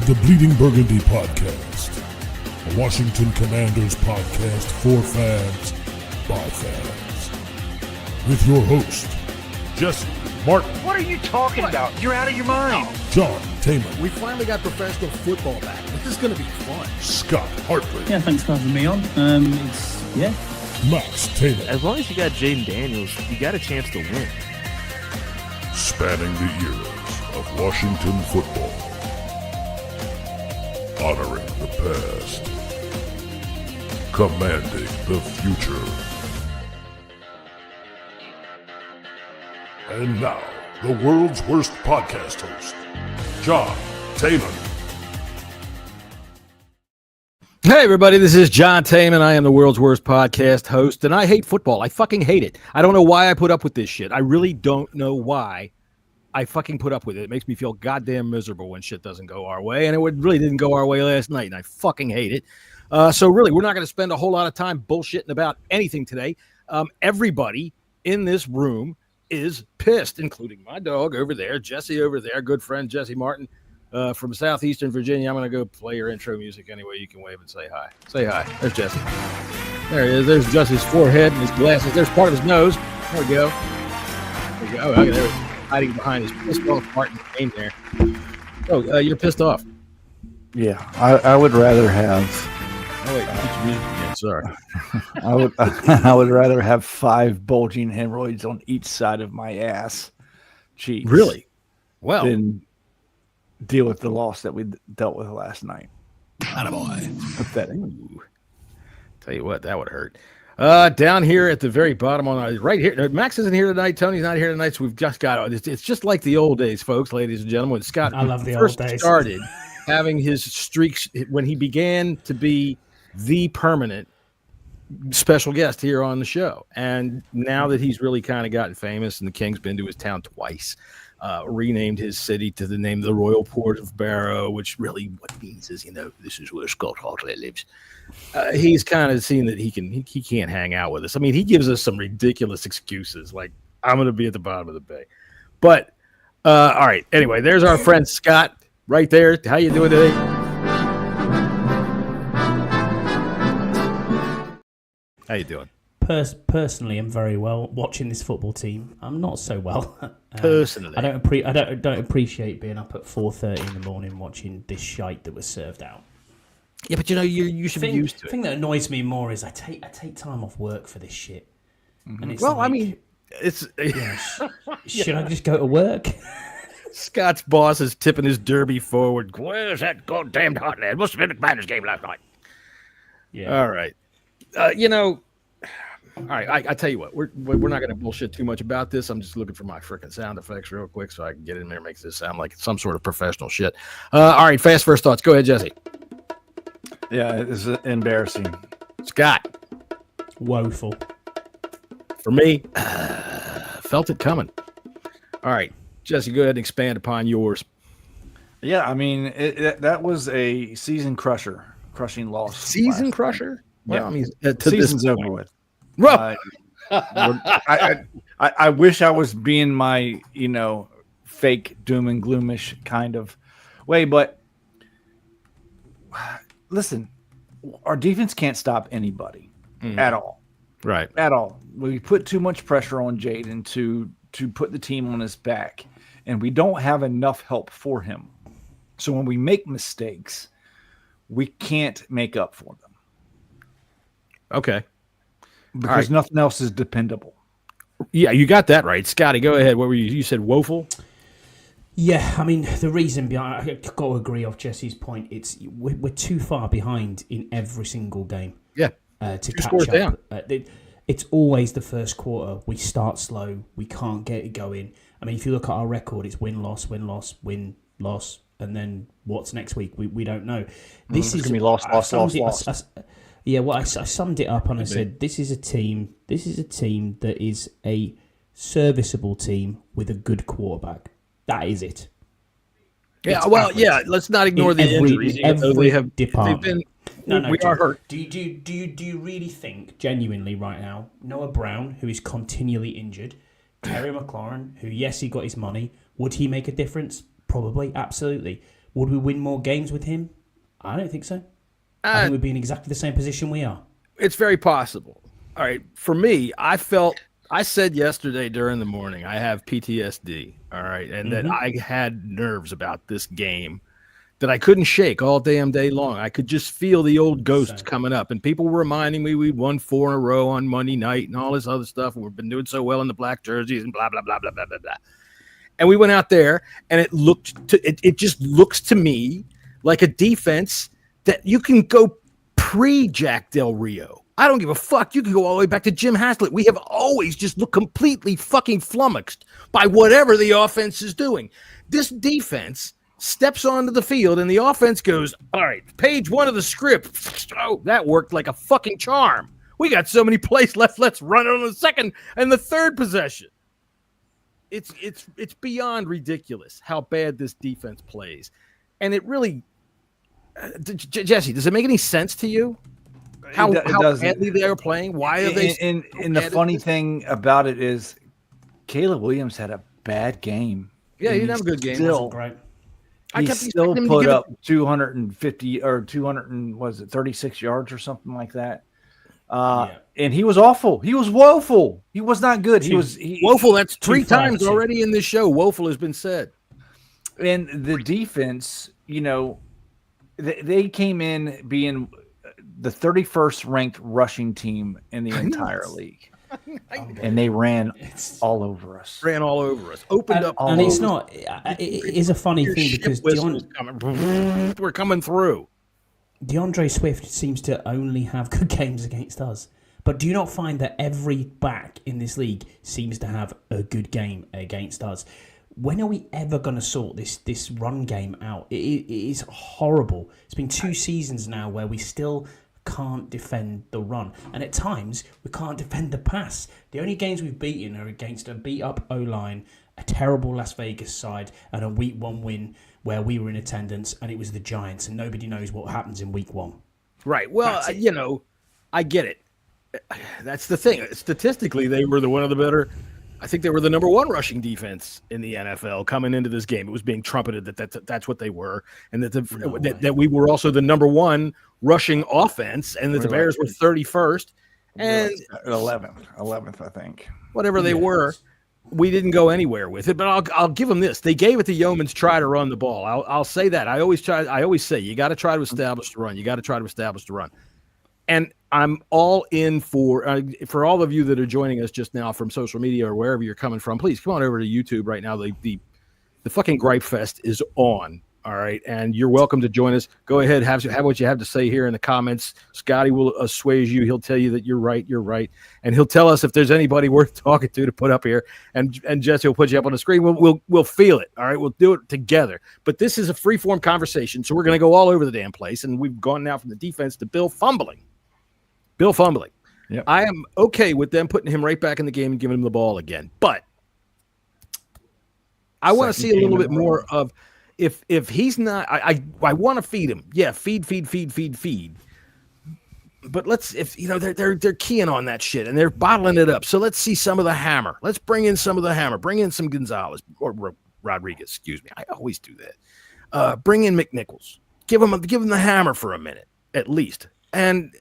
the Bleeding Burgundy podcast, a Washington Commanders podcast for fans, by fans. With your host, Jessy, Martin. What are you talking about? You're out of your mind. John Taman. We finally got professional football back. This is going to be fun. Scott Hartley. Yeah, thanks for having me on. Max Taylor. As long as you got Jaden Daniels, you got a chance to win. Spanning the eras of Washington football. Honoring the past. Commanding the future. And now, the world's worst podcast host, John Taman. Hey, everybody, this is John Taman. I am the world's worst podcast host, and I hate football. I fucking hate it. I don't know why I put up with this shit. I really don't know why I fucking put up with it. It makes me feel goddamn miserable when shit doesn't go our way, and it really didn't go our way last night, and I fucking hate it. So really, we're not going to spend a whole lot of time bullshitting about anything today. Everybody in this room is pissed, including my dog over there, Jessy over there, good friend Jessy Martin from southeastern Virginia. I'm going to go play your intro music anyway. You can wave and say hi. Say hi. There's Jessy. There he is. There's Jesse's forehead and his glasses. There's part of his nose. There we go. There we go. Oh, okay, there he is. Hiding behind his pissed off Martin name there. Oh, you're pissed off. Yeah, I would rather have. Oh wait, keep music again. Sorry. I would rather have 5 bulging hemorrhoids on each side of my ass cheeks. Really? Well, than deal with the loss that we dealt with last night. attaboy. Pathetic. Ooh. Tell you what, that would hurt. Down here at the very bottom on right here. Max isn't here tonight. Tony's not here tonight. So we've just got it's just like the old days, folks, ladies and gentlemen. Scott, I love the first old days. Started having his streaks when he began to be the permanent special guest here on the show, and now that he's really kind of gotten famous, and the King's been to his town twice, renamed his city to the name the Royal Port of Barrow, which really what it means is, this is where Scott Hartley lives. He's kind of seen that he can't hang out with us. I mean, he gives us some ridiculous excuses, like I'm going to be at the bottom of the bay. But all right, anyway, there's our friend Scott right there. How you doing today? How you doing? Personally, I'm very well. Watching this football team, I'm not so well. Personally, I don't appreciate being up at 4:30 in the morning watching this shite that was served out. Yeah, but you should be used to it. The thing that annoys me more is I take time off work for this shit. Mm-hmm. And it's Well, like, I mean, it's should I just go to work? Scott's boss is tipping his derby forward. Where's that goddamn hot lad? Must have been the Commanders game last night. Yeah. All right. All right. I tell you what, we're not going to bullshit too much about this. I'm just looking for my freaking sound effects real quick so I can get in there and make this sound like some sort of professional shit. All right. Fast first thoughts. Go ahead, Jessy. Yeah, it's embarrassing. Scott. Woeful. For me, felt it coming. All right. Jessy, go ahead and expand upon yours. Yeah, I mean, that was a crushing loss. Season crusher? Well, Yeah. I mean, Season's over with. Well, I wish I was being my, fake doom and gloomish kind of way, but listen, our defense can't stop anybody at all. right. At all. We put too much pressure on Jaden to put the team on his back, and we don't have enough help for him. So when we make mistakes, we can't make up for them. Okay. Because nothing else is dependable. Yeah, you got that right. Scotty, go ahead. What were you? You said woeful? Yeah, I mean, the reason behind, I've got to agree off Jesse's point, we're too far behind in every single game. Yeah. To catch scores up. down. It's always the first quarter. We start slow. We can't get it going. I mean, if you look at our record, it's win, loss, win, loss, win, loss, and then what's next week? We don't know. This is going to be lost. Yeah, well, I summed it up and I said, this is a team that is a serviceable team with a good quarterback. That is it. Yeah, It's well, average. yeah. Let's not ignore the injuries. Every They've department. been. No, we are hurt. Do you really think genuinely right now Noah Brown, who is continually injured, Terry McLaurin, who yes he got his money, would he make a difference? Probably, absolutely. Would we win more games with him? I don't think so. I think we'd be in exactly the same position we are. It's very possible. All right. For me, I said yesterday during the morning, I have PTSD. All right. And that I had nerves about this game that I couldn't shake all damn day long. I could just feel the old ghosts coming up. And people were reminding me we won 4 in a row on Monday night and all this other stuff. And we've been doing so well in the black jerseys and blah, blah, blah, blah, blah, blah, blah. And we went out there, and it just looks to me like a defense that you can go pre-Jack Del Rio. I don't give a fuck. You can go all the way back to Jim Haslett. We have always just looked completely fucking flummoxed by whatever the offense is doing. This defense steps onto the field, and the offense goes, all right, page 1 of the script. Oh, that worked like a fucking charm. We got so many plays left. Let's run it on the second and the third possession. It's beyond ridiculous how bad this defense plays. And it really Jesse, does it make any sense to you? How badly they are playing? Why are they? And the funny thing about it is, Caleb Williams had a bad game. Yeah, he didn't have a good game. Still, Great. he still put up 250 or 36 yards or something like that. And he was awful. He was woeful. He was not good. He was woeful. That's 3 times already in this show. Woeful has been said. And the defense, they came in being the 31st ranked rushing team in the entire league. And they ran all over us. Opened up. And it's not. It is a funny thing because we're coming through. DeAndre Swift seems to only have good games against us. But do you not find that every back in this league seems to have a good game against us? When are we ever going to sort this run game out? It is horrible. It's been 2 seasons now where we still can't defend the run. And at times, we can't defend the pass. The only games we've beaten are against a beat-up O-line, a terrible Las Vegas side, and a Week 1 win where we were in attendance, and it was the Giants, and nobody knows what happens in Week 1. Right. Well, I get it. That's the thing. Statistically, they were one of the better. I think they were the number 1 rushing defense in the NFL coming into this game. It was being trumpeted that's what they were, and that we were also the number 1 rushing offense, and that the Bears were 31st and 11th, I think. Whatever they were, we didn't go anywhere with it. But I'll give them this: they gave it to Yeoman's try to run the ball. I'll say that. I always say you got to try to establish the run. You got to try to establish the run. And I'm all in for all of you that are joining us just now from social media or wherever you're coming from. Please come on over to YouTube right now. The fucking Gripe Fest is on. All right, and you're welcome to join us. Go ahead, have what you have to say here in the comments. Scotty will assuage you. He'll tell you that you're right, and he'll tell us if there's anybody worth talking to put up here. And Jesse will put you up on the screen. We'll feel it. All right, we'll do it together. But this is a free-form conversation, so we're going to go all over the damn place. And we've gone now from the defense to Bill fumbling. Yep. I am okay with them putting him right back in the game and giving him the ball again. But I want to see a little bit more of if he's not. I want to feed him. Yeah, feed. But they're keying on that shit and they're bottling it up. So let's see some of the hammer. Let's bring in some of the hammer. Bring in some Gonzalez or Rodriguez. Excuse me. I always do that. Bring in McNichols. Give him the hammer for a minute at least. And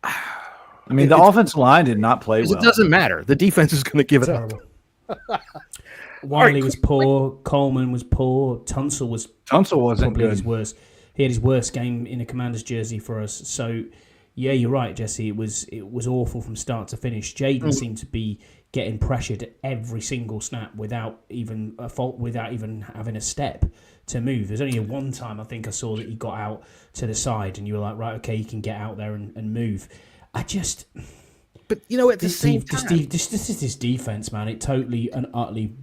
I mean, the offensive line did not play well. It doesn't matter. The defense is going to give it up. Wiley was poor. Coleman was poor. Tunsil wasn't good. His worst. He had his worst game in a Commander's jersey for us. So, yeah, you're right, Jesse. It was awful from start to finish. Jaden seemed to be getting pressured every single snap without even a fault, without even having a step to move. There's only one time I think I saw that he got out to the side and you were like, right, okay, you can get out there and move. But at the same time, this is this defense, man. It totally and utterly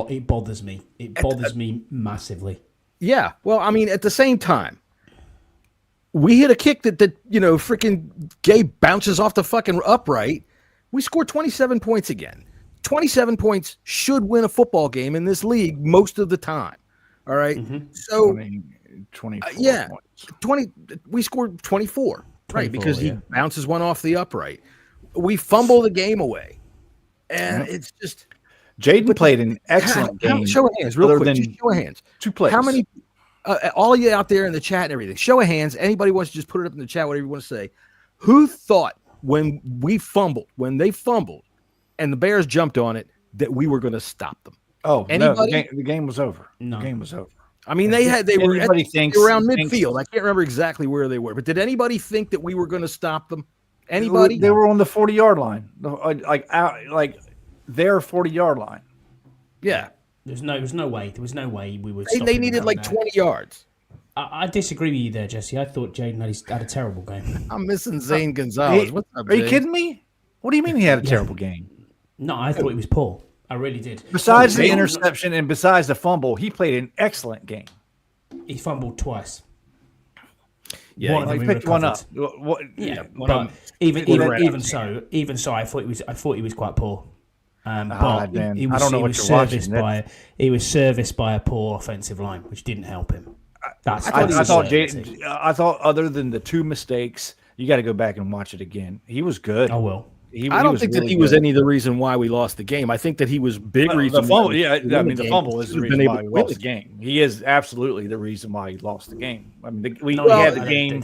it bothers me. It bothers me massively. Yeah. Well, I mean, at the same time, we hit a kick that freaking Gabe bounces off the fucking upright. We scored 27 points again. 27 points should win a football game in this league most of the time. All right. Mm-hmm. So 24 points. 20. We scored 24. Right, because he bounces one off the upright. We fumble the game away. And it's just Jaden played an excellent game. Show of hands, real quick. Just show of hands. 2 plays. How many all of you out there in the chat and everything, show of hands. Anybody wants to just put it up in the chat, whatever you want to say. Who thought when they fumbled, and the Bears jumped on it, that we were going to stop them? Oh, anybody? No, the game was over. No. The game was over. I mean, they were around midfield. I can't remember exactly where they were, but did anybody think that we were going to stop them? Anybody? They were on the 40-yard line, like their 40-yard line. Yeah. There was no way we would. They needed like 20 yards. I disagree with you there, Jesse. I thought Jaden had a terrible game. I'm missing Zane Gonzalez. What's up, Are you Zane? kidding me? What do you mean he had a terrible game? No, I thought he was poor. I really did. Besides the interception and besides the fumble, he played an excellent game. He fumbled twice. Yeah, he picked one up. But even so, I thought he was quite poor. But he was, I don't know what you're watching. He was serviced by a poor offensive line, which didn't help him. I thought other than the two mistakes, you got to go back and watch it again. He was good. I will. I don't think that he was any of the reason why we lost the game. I think that he was big reason. The fumble, the fumble is the reason why we lost the game. He is absolutely the reason why he lost the game. I mean, we had the game.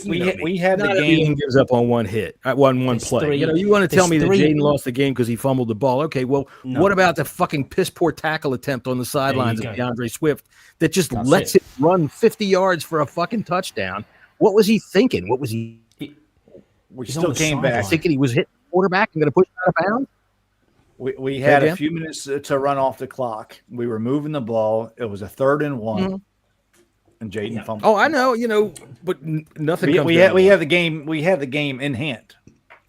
We had the game. Gives up on one hit, one play. You want to tell me that Jaden lost the game because he fumbled the ball? Okay, well, what about the fucking piss poor tackle attempt on the sidelines of DeAndre Swift that just lets it run 50 yards for a fucking touchdown? What was he thinking? What was he? We still came back thinking he was hitting quarterback and going to push out of bounds. We had a few minutes to run off the clock. We were moving the ball. It was a 3rd and 1, and Jaden fumbled. Oh, I know, but nothing. We had the game. We had the game in hand.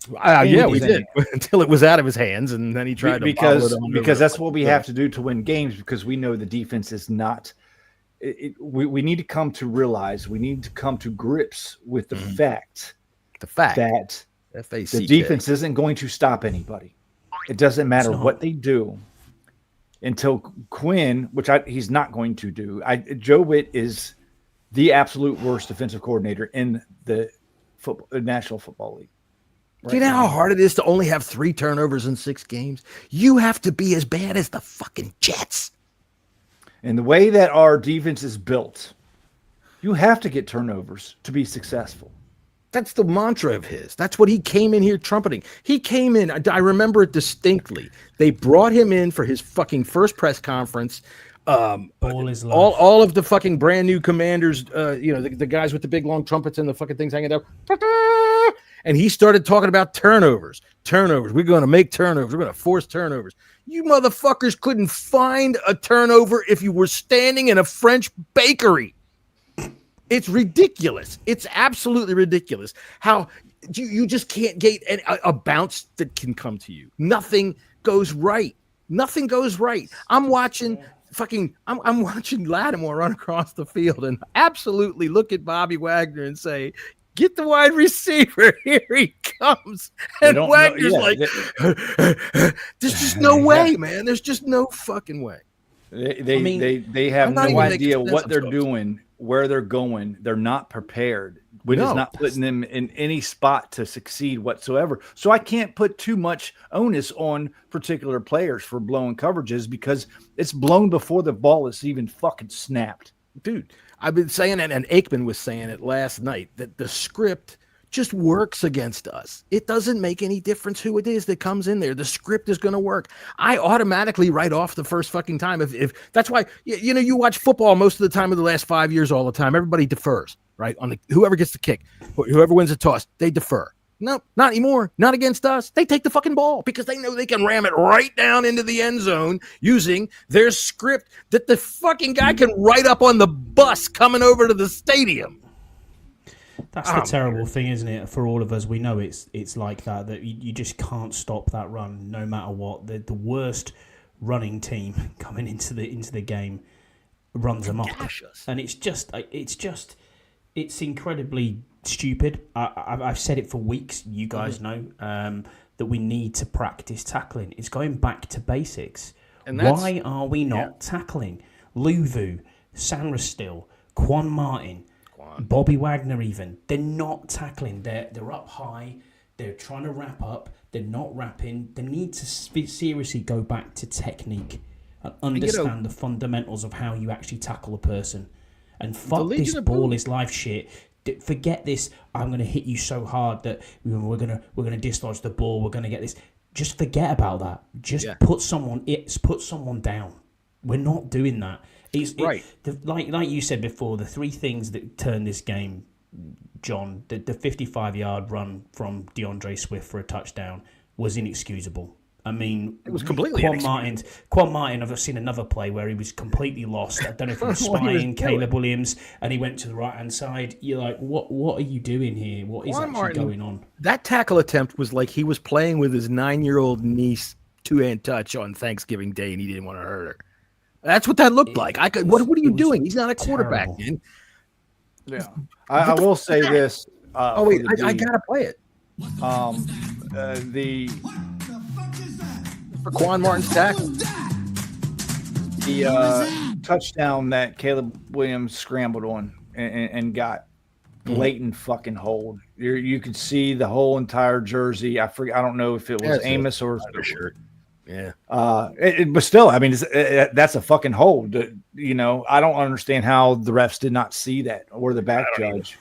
We did until it was out of his hands, and then he tried to because that's what we have to do to win games. Because we know the defense is not. We need to come to realize. We need to come to grips with the fact that. The defense isn't going to stop anybody. It doesn't matter what they do until Quinn, which he's not going to do. Joe Witt is the absolute worst defensive coordinator in the National Football League. Do you know how hard it is to only have 3 turnovers in 6 games? You have to be as bad as the fucking Jets. And the way that our defense is built, you have to get turnovers to be successful. That's the mantra of his. That's what he came in here trumpeting. He came in. I remember it distinctly. They brought him in for his fucking first press conference. All of the fucking brand new commanders, the guys with the big long trumpets and the fucking things hanging out. And he started talking about turnovers. We're going to make turnovers. We're going to force turnovers. You motherfuckers couldn't find a turnover if you were standing in a French bakery. It's ridiculous. It's absolutely ridiculous how you just can't get a bounce that can come to you. Nothing goes right. I'm watching Lattimore run across the field and absolutely look at Bobby Wagner and say, get the wide receiver. Here he comes. And Wagner's there's just no way, man. There's just no fucking way. They have no idea what they're doing, where they're going. They're not prepared. We're just not putting them in any spot to succeed whatsoever. So I can't put too much onus on particular players for blowing coverages because it's blown before the ball is even fucking snapped. Dude, I've been saying it, and Aikman was saying it last night, that the script just works against us. It doesn't make any difference who it is that comes in there. The script is going to work. I automatically write off the first fucking time. If that's why, you watch football most of the time of the last 5 years all the time. Everybody defers, right? On whoever gets the kick, whoever wins the toss, they defer. No, not anymore. Not against us. They take the fucking ball because they know they can ram it right down into the end zone using their script that the fucking guy can write up on the bus coming over to the stadium. That's the terrible thing, isn't it? For all of us, we know it's like that you just can't stop that run no matter what. The worst running team coming into the game runs amok, and it's incredibly stupid. I've said it for weeks. You guys know that we need to practice tackling. It's going back to basics. And why are we not tackling? Luvu, Sandra Still, Quan Martin, Bobby Wagner even. They're not tackling. They're up high. They're trying to wrap up. They're not wrapping. They need to seriously go back to technique and understand the fundamentals of how you actually tackle a person. And fuck this ball is life shit. Forget this. I'm going to hit you so hard that we're going to dislodge the ball. We're going to get this. Just forget about that. Just put someone down. We're not doing that. Like you said before, the three things that turned this game, John, the 55-yard run from DeAndre Swift for a touchdown was inexcusable. I mean, it was completely Quan Martin, I've seen another play where he was completely lost. I don't know if he was spying Caleb Williams and he went to the right-hand side. You're like, what are you doing here? What is actually going on? That tackle attempt was like he was playing with his 9-year-old niece two-hand touch on Thanksgiving Day and he didn't want to hurt her. That's what that looked like. What are you doing? He's not a quarterback, man. Yeah. I will say this. I got to play it. For Quan Martin's tackle. The touchdown that Caleb Williams scrambled on and got blatant fucking hold. You could see the whole entire jersey. I don't know if it was Amos or shirt. Yeah. But still, I mean, that's a fucking hold. You know, I don't understand how the refs did not see that or the back judge.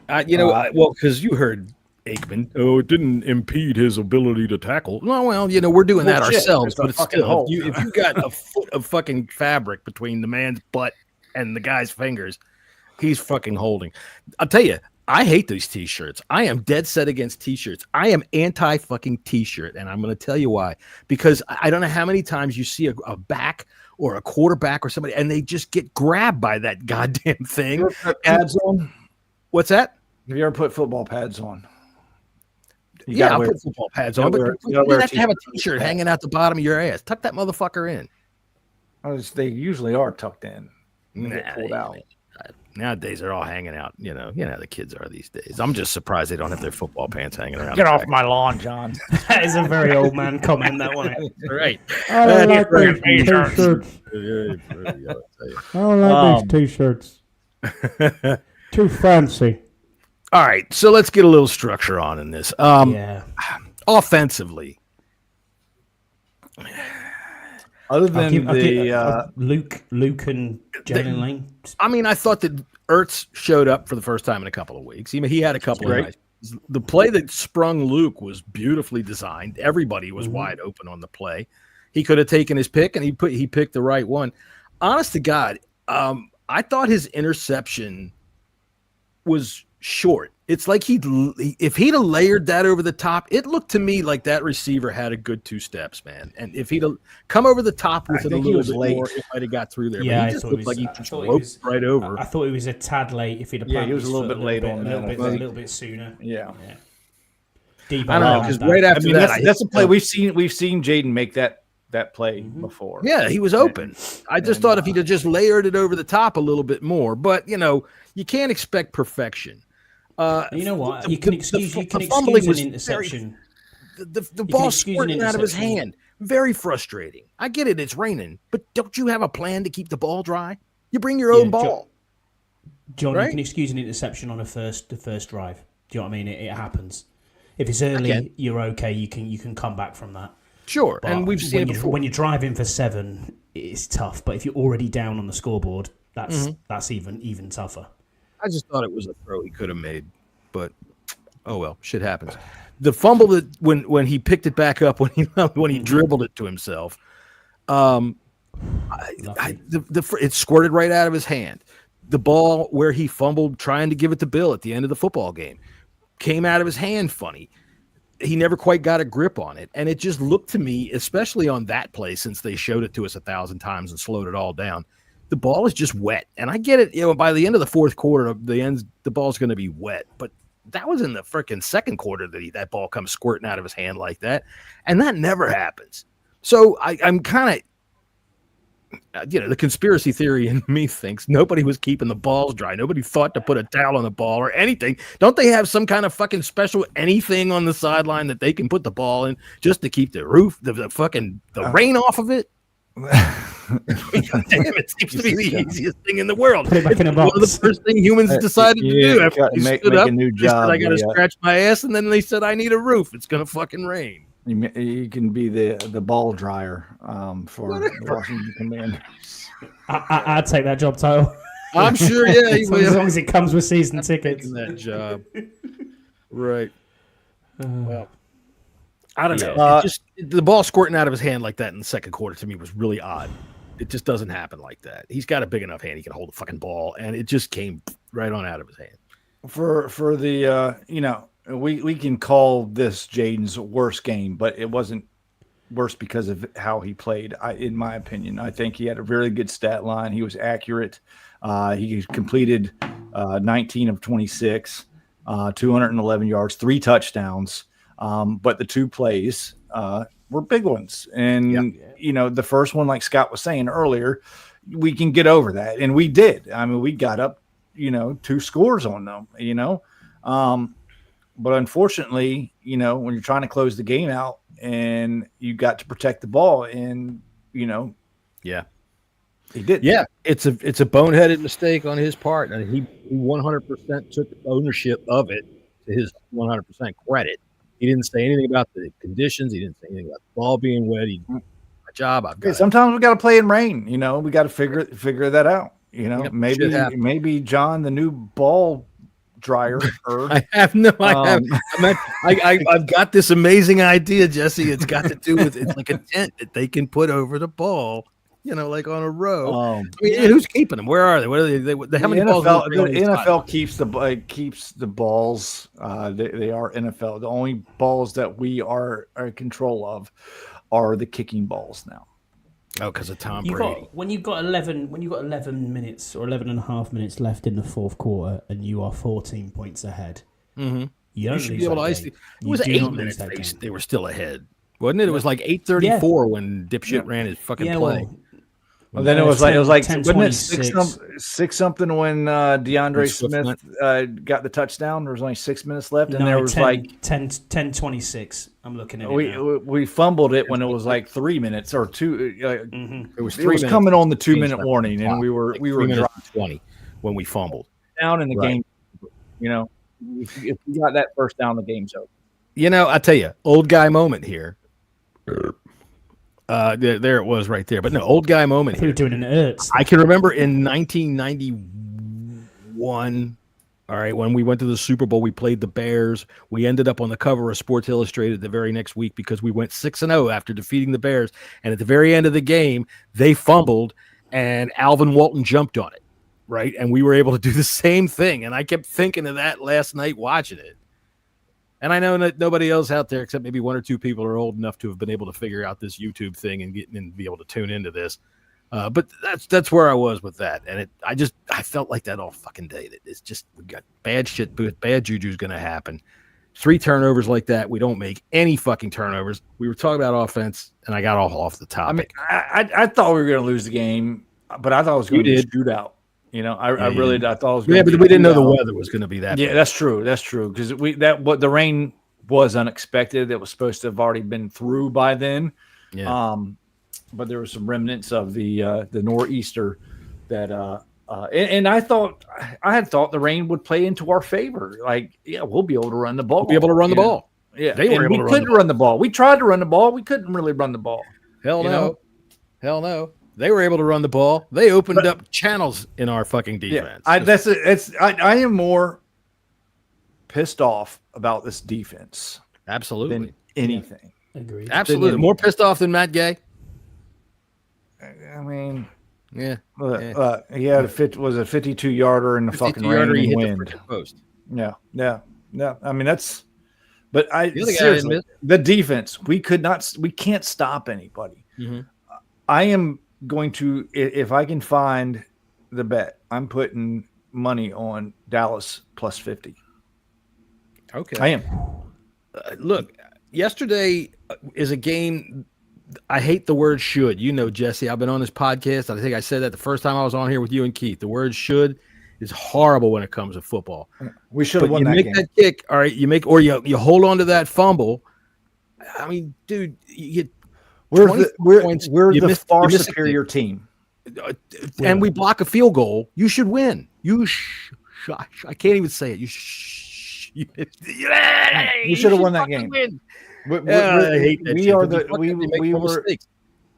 Because you heard Aikman. Oh, it didn't impede his ability to tackle. Well, we're doing that ourselves, but it's still, if you got a foot of fucking fabric between the man's butt and the guy's fingers, he's fucking holding. I'll tell you, I hate these T-shirts. I am dead set against T-shirts. I am anti-fucking T-shirt, and I'm going to tell you why. Because I don't know how many times you see a back or a quarterback or somebody, and they just get grabbed by that goddamn thing. Have you ever put pads on? What's that? Have you ever put football pads on? I'll put football pads on, but you have to have a T-shirt hanging out the bottom of your ass. Tuck that motherfucker in. They usually are tucked in. Pulled out. Nowadays, they're all hanging out. You know how the kids are these days. I'm just surprised they don't have their football pants hanging around. Get off my lawn, John. That is a very old man comment, that one. Right. I don't like these T-shirts. I don't like these T-shirts. Too fancy. All right, so let's get a little structure on in this. Offensively, other than Luke and Jalen Lane. I mean, I thought that Ertz showed up for the first time in a couple of weeks. He had a couple of nice. The play that sprung Luke was beautifully designed. Everybody was wide open on the play. He could have taken his pick, and he picked the right one. Honest to God, I thought his interception was short. It's like if he'd have layered that over the top, it looked to me like that receiver had a good 2 steps, man. And if he'd have come over the top with it a little bit more, it might have got through there. Yeah, but he just looked like he just roped right over. I thought it was a tad late. If he'd have he was a little bit late on that. A little bit sooner. Yeah. Deep, I don't know, because right after that's a play we've seen Jaden make that play before. Yeah, he was open. I just thought if he'd have just layered it over the top a little bit more, but you can't expect perfection. You know what? You can excuse an interception. The ball squirting out of his hand. Very frustrating. I get it. It's raining. But don't you have a plan to keep the ball dry? You bring your own ball. John, right? You can excuse an interception on the first drive. Do you know what I mean? It happens. If it's early, you're okay. You can come back from that. Sure. But and we've seen it before. When you're driving for 7, it's tough. But if you're already down on the scoreboard, that's even tougher. I just thought it was a throw he could have made, but oh well, shit happens. The fumble that when he picked it back up when he dribbled it to himself, it squirted right out of his hand. The ball where he fumbled trying to give it to Bill at the end of the football game came out of his hand funny. He never quite got a grip on it, and it just looked to me, especially on that play, since they showed it to us 1,000 times and slowed it all down. The ball is just wet, and I get it. By the end of the fourth quarter, the ball's going to be wet. But that was in the freaking second quarter that ball comes squirting out of his hand like that, and that never happens. So I'm kind of, the conspiracy theory in me thinks nobody was keeping the balls dry. Nobody thought to put a towel on the ball or anything. Don't they have some kind of fucking special anything on the sideline that they can put the ball in just to keep the rain off of it? Damn, it seems to be the easiest thing in the world. Put it back in a box. One of the first things humans decided to do after they stood up. A new job, I got to scratch my ass, and then they said, I need a roof. It's going to fucking rain. You can be the ball dryer for the Washington Commanders. I'd take that job title. I'm sure. Yeah, he as long as it comes with season tickets. taking that job. Right. Well, I don't know. Yeah. Just the ball squirting out of his hand like that in the second quarter to me was really odd. It just doesn't happen like that. He's got a big enough hand; he can hold a fucking ball, and it just came right on out of his hand. For the we can call this Jaden's worst game, but it wasn't worse because of how he played. In my opinion, I think he had a very good stat line. He was accurate. He completed 19 of 26, 211 yards, 3 touchdowns. But the 2 plays were big ones. And, the first one, like Scott was saying earlier, we can get over that. And we did. I mean, we got up, 2 scores on them, but unfortunately, when you're trying to close the game out and you got to protect the ball and, Yeah. he did. Yeah, it's a boneheaded mistake on his part, and he 100% took ownership of it to his 100% credit. He didn't say anything about the conditions. He didn't say anything about the ball being wet. He did my job. Sometimes we got to play in rain. We got to figure that out. Yep, maybe John, the new ball dryer. I have I've got this amazing idea, Jesse. It's got to do with it's like a tent that they can put over the ball. Like on a row. Who's keeping them? Where are they? What are they? How many balls? The NFL keeps the balls. They are NFL. The only balls that we are in control of are the kicking balls now. Oh, because of Tom Brady. When you've got 11 minutes or 11 and a half minutes left in the fourth quarter, and you are 14 points ahead, you should be able to ice. It was 8 minutes. They were still ahead, wasn't it? It was like 8:34 when dipshit ran his fucking play. Well, then it was like wasn't it 6 something when DeAndre Smith got the touchdown? There was only 6 minutes left, and there was 10:26. I'm looking at it. We fumbled it when it was like 3 minutes or 2. It was coming on the 2-minute warning, and we were 20 when we fumbled down in the game. If we got that first down, the game's over. I tell you, old guy moment here. There it was right there. But no, old guy moment. He was doing an Ertz. I can remember in 1991, all right, when we went to the Super Bowl, we played the Bears. We ended up on the cover of Sports Illustrated the very next week because we went 6-0 after defeating the Bears. And at the very end of the game, they fumbled, and Alvin Walton jumped on it, right? And we were able to do the same thing. And I kept thinking of that last night watching it. And I know that nobody else out there, except maybe 1 or 2 people, are old enough to have been able to figure out this YouTube thing and be able to tune into this. But that's where I was with that, and I felt like that all fucking day. That it's just we got bad shit, bad juju's going to happen. 3 turnovers like that, we don't make any fucking turnovers. We were talking about offense, and I got all off the topic. I mean, I thought we were going to lose the game, but I thought it was going to be a shootout. I really thought it was going to be but we didn't know the weather was going to be that bad. That's true. That's true. Because the rain was unexpected. It was supposed to have already been through by then. Yeah. But there were some remnants of the nor'easter that and I had thought the rain would play into our favor. Like, we'll be able to run the ball. We'll be able to run the ball. Yeah. They were able to run the ball. We tried to run the ball. We couldn't really run the ball. Hell no. They were able to run the ball. They opened up channels in our fucking defense. I am more pissed off about this defense. Absolutely. Than anything. Agreed. Absolutely. More pissed off than Matt Gay. I mean, he had a 52-yarder in the fucking rain and wind. Post. Yeah. I mean, but seriously, the defense, we can't stop anybody. Mm-hmm. I am going to, if I can find the bet, I'm putting money on Dallas plus 50. Okay. I am. Look, yesterday is a game. I hate the word should. Jesse, I've been on this podcast. I think I said that the first time I was on here with you and Keith. The word should is horrible when it comes to football. We should have won that game. You make that kick, all right, you hold on to that fumble. I mean, dude, we're the far superior team. And we block a field goal. You should win. I can't even say it. You should have won that game. I hate that. We were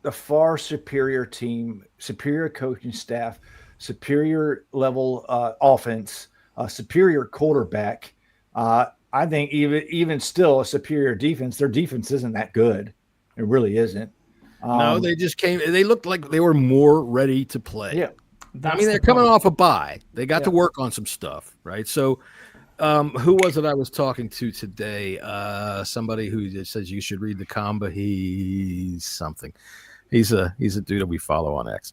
the far superior team, superior coaching staff. superior level offense, a superior quarterback. I think even still a superior defense. Their defense isn't that good. It really isn't. No, they just came. They looked like they were more ready to play. Yeah. They're coming off a bye. They got to work on some stuff, right? So, who was it I was talking to today? Somebody who just says you should read the Kamba. He's something. He's a dude that we follow on X.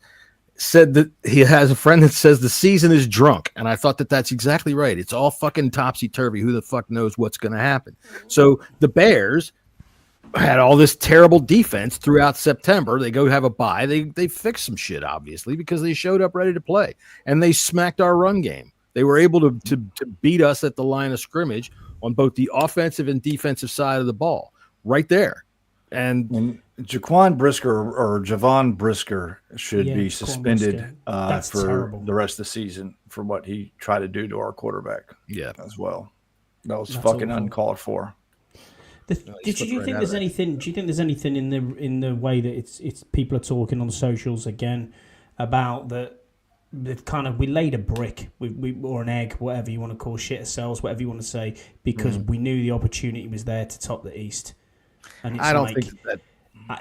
Said that he has a friend that says the season is drunk, and I thought that that's exactly right. It's all fucking topsy-turvy. Who the fuck knows what's going to happen? So the Bears had all this terrible defense throughout September. They go have a bye. They fixed some shit, obviously, because they showed up ready to play, and they smacked our run game. They were able to beat us at the line of scrimmage on both the offensive and defensive side of the ball, right there. And Jaquan Brisker or Javon Brisker should be suspended for terrible. The rest of the season for what he tried to do to our quarterback. Yeah, as well. That's fucking awful. Uncalled for. Do you think there's anything? Do you think there's anything in the way that it's people are talking on socials again about that? They've we laid a brick, or an egg, whatever you want to call shit ourselves, whatever you want to say, because we knew the opportunity was there to top the East. And it's I don't think that.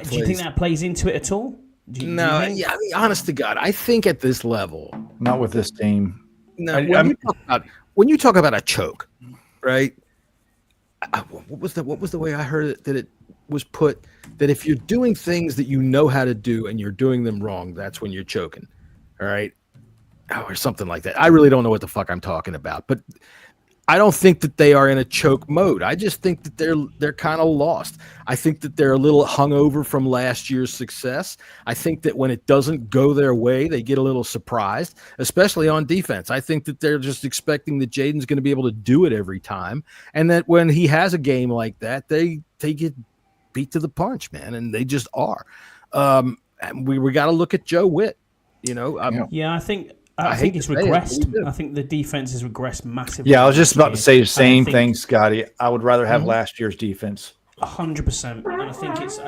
Do you think that plays into it at all? Honest to God, I think at this level, not with this team. No, when you talk about a choke, right? What was the way I heard it that it was put? That if you're doing things that you know how to do and you're doing them wrong, that's when you're choking. All right. Or something like that. I really don't know what the fuck I'm talking about, but I don't think that they are in a choke mode. I just think that they're kind of lost. I think that they're a little hungover from last year's success. I think that when it doesn't go their way, they get a little surprised, especially on defense. I think that they're just expecting that Jaden's going to be able to do it every time, and that when he has a game like that, they get beat to the punch, man, and they just are. And we got to look at Joe Witt. I think it's regressed. I think the defense has regressed massively. Yeah, I was just about to say the same thing, Scotty. I would rather have last year's defense. 100%. And I think it's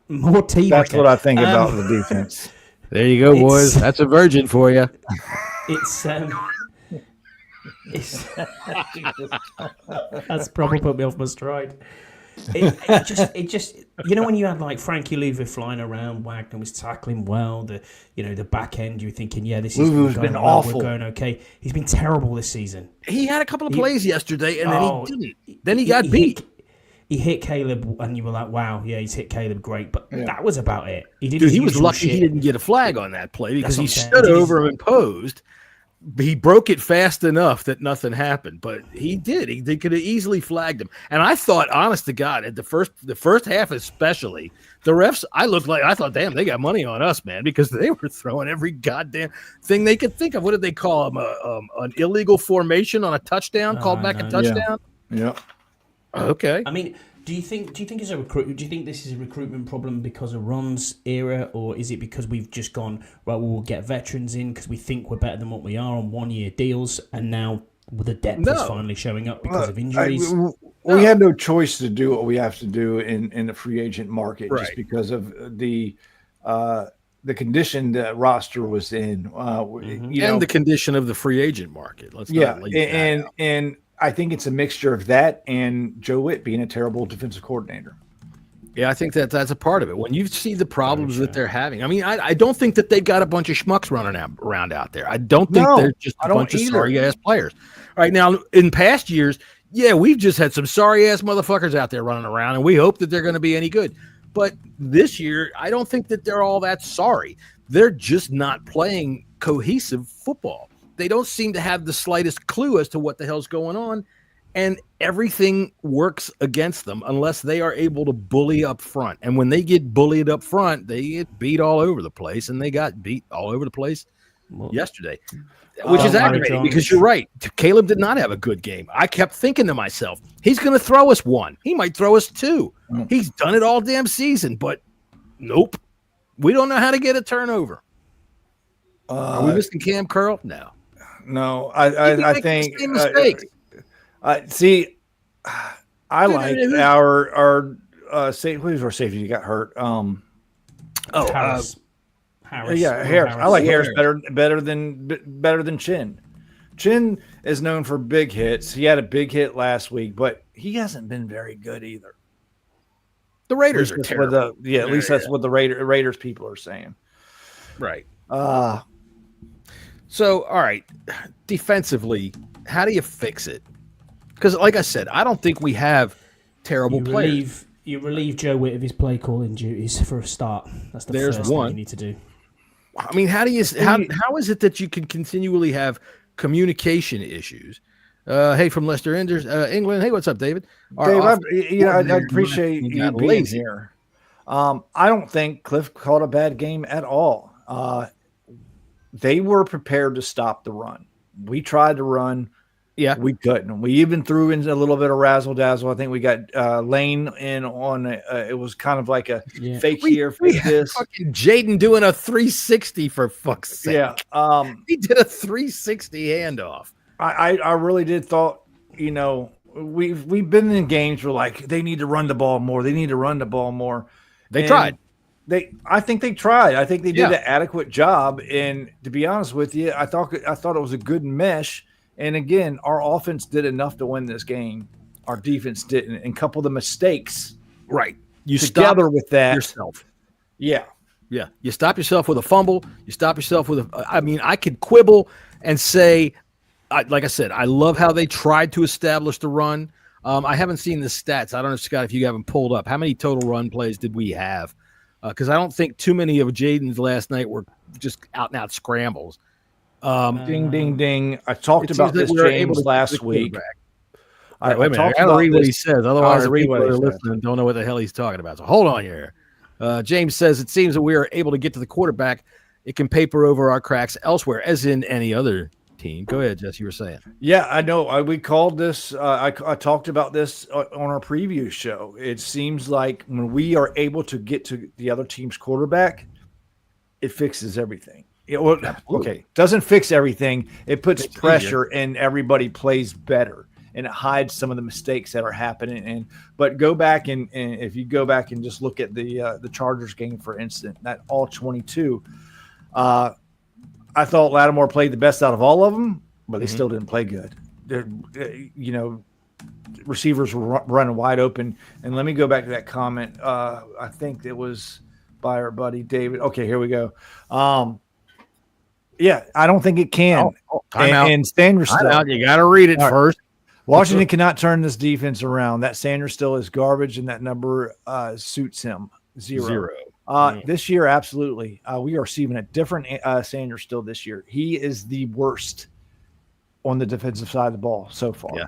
more team. That's what I think about the defense. There you go, boys. That's a virgin for you. That's probably put me off my stride. It just when you had like Frankie Louver flying around, Wagner was tackling well. The back end, you're thinking, this is been awful. We're going okay. He's been terrible this season. He had a couple of plays yesterday, and then he didn't. Then he got beat. He hit Caleb, and you were like, "Wow, yeah, he's hit Caleb great." But that was about it. He was lucky he didn't get a flag on that play because he stood over him and posed. He broke it fast enough that nothing happened, but he did. They could have easily flagged him. And I thought, honest to God, at the first half especially, the refs, I thought, damn, they got money on us, man, because they were throwing every goddamn thing they could think of. What did they call them? An illegal formation on a touchdown, called back a touchdown? Yeah. Okay. I mean, do you think it's a recruit? Do you think this is a recruitment problem because of Ron's era, or is it because we've just gone right? We'll get veterans in because we think we're better than what we are on 1-year deals, and now the depth is finally showing up because of injuries. We had no choice to do what we have to do in the free agent market, just because of the condition that roster was in, and the condition of the free agent market. And I think it's a mixture of that and Joe Witt being a terrible defensive coordinator. Yeah, I think that's a part of it. When you see the problems that they're having, I mean, I don't think that they've got a bunch of schmucks running around out there. I don't think they're just a bunch of sorry-ass players. Right now, in past years, we've just had some sorry-ass motherfuckers out there running around, and we hope that they're going to be any good. But this year, I don't think that they're all that sorry. They're just not playing cohesive football. They don't seem to have the slightest clue as to what the hell's going on, and everything works against them unless they are able to bully up front. And when they get bullied up front, they get beat all over the place, and they got beat all over the place yesterday, which is aggravating because you're right. Caleb did not have a good game. I kept thinking to myself, he's going to throw us one. He might throw us two. He's done it all damn season, but nope. We don't know how to get a turnover. Are we missing Cam Curl? No, I think. See, I like our who's our safety? You got hurt. Harris. Harris. Yeah, Will Harris. I like Harris Harris. better than Chin. Chin is known for big hits. He had a big hit last week, but he hasn't been very good either. The Raiders are terrible. At least that's what the Raiders people are saying. Right. Uh So, all right, defensively, how do you fix it? Because, like I said, I don't think we have terrible players. You relieve Joe Witt of his play calling duties for a start. That's the There's first one. thing you need to do. I mean, how is it that you can continually have communication issues? Hey, from Leicester, England. Hey, what's up, David? Dave, I appreciate you being lazy. here. I don't think Cliff called a bad game at all. They were prepared to stop the run. We tried to run. Yeah, we couldn't. We even threw in a little bit of razzle dazzle. I think we got Lane in on. It was kind of like a fake here, fake this. Fucking Jaden doing a 360 for fuck's sake. Yeah, he did a 360 handoff. I really did thought, we've been in games where like they need to run the ball more. They need to run the ball more. They tried. I think they tried. I think they did an adequate job. And to be honest with you, I thought it was a good mesh. And again, our offense did enough to win this game. Our defense didn't. And a couple of the mistakes. Right. You together with that yourself. Yeah. Yeah. You stop yourself with a fumble. You stop yourself with I could quibble and say, like I said, I love how they tried to establish the run. I haven't seen the stats. I don't know, Scott, if you haven't pulled up. How many total run plays did we have? Because I don't think too many of Jaden's last night were just out-and-out scrambles. Ding, ding, ding. I talked about this, James, last week. Wait a minute. I got to read what he says. Otherwise, the people that are listening don't know what the hell he's talking about. So hold on here. James says, it seems that we are able to get to the quarterback. It can paper over our cracks elsewhere, as in any other team. Go ahead, Jess. You were saying. Yeah, I know. We called this. I talked about this on our preview show. It seems like when we are able to get to the other team's quarterback, it fixes everything. Doesn't fix everything. It puts pressure and everybody plays better, and it hides some of the mistakes that are happening. But go back and if you go back and just look at the Chargers game, for instance, that all 22. I thought Lattimore played the best out of all of them, but they still didn't play good. Receivers were running wide open. And let me go back to that comment. I think it was by our buddy David. Okay, here we go. Yeah, I don't think it can. And Sanders still. You got to read it first. Washington cannot turn this defense around. That Sanders still is garbage, and that number suits him. Zero. This year, absolutely. We are receiving a different Sanders still this year. He is the worst on the defensive side of the ball so far. Yeah.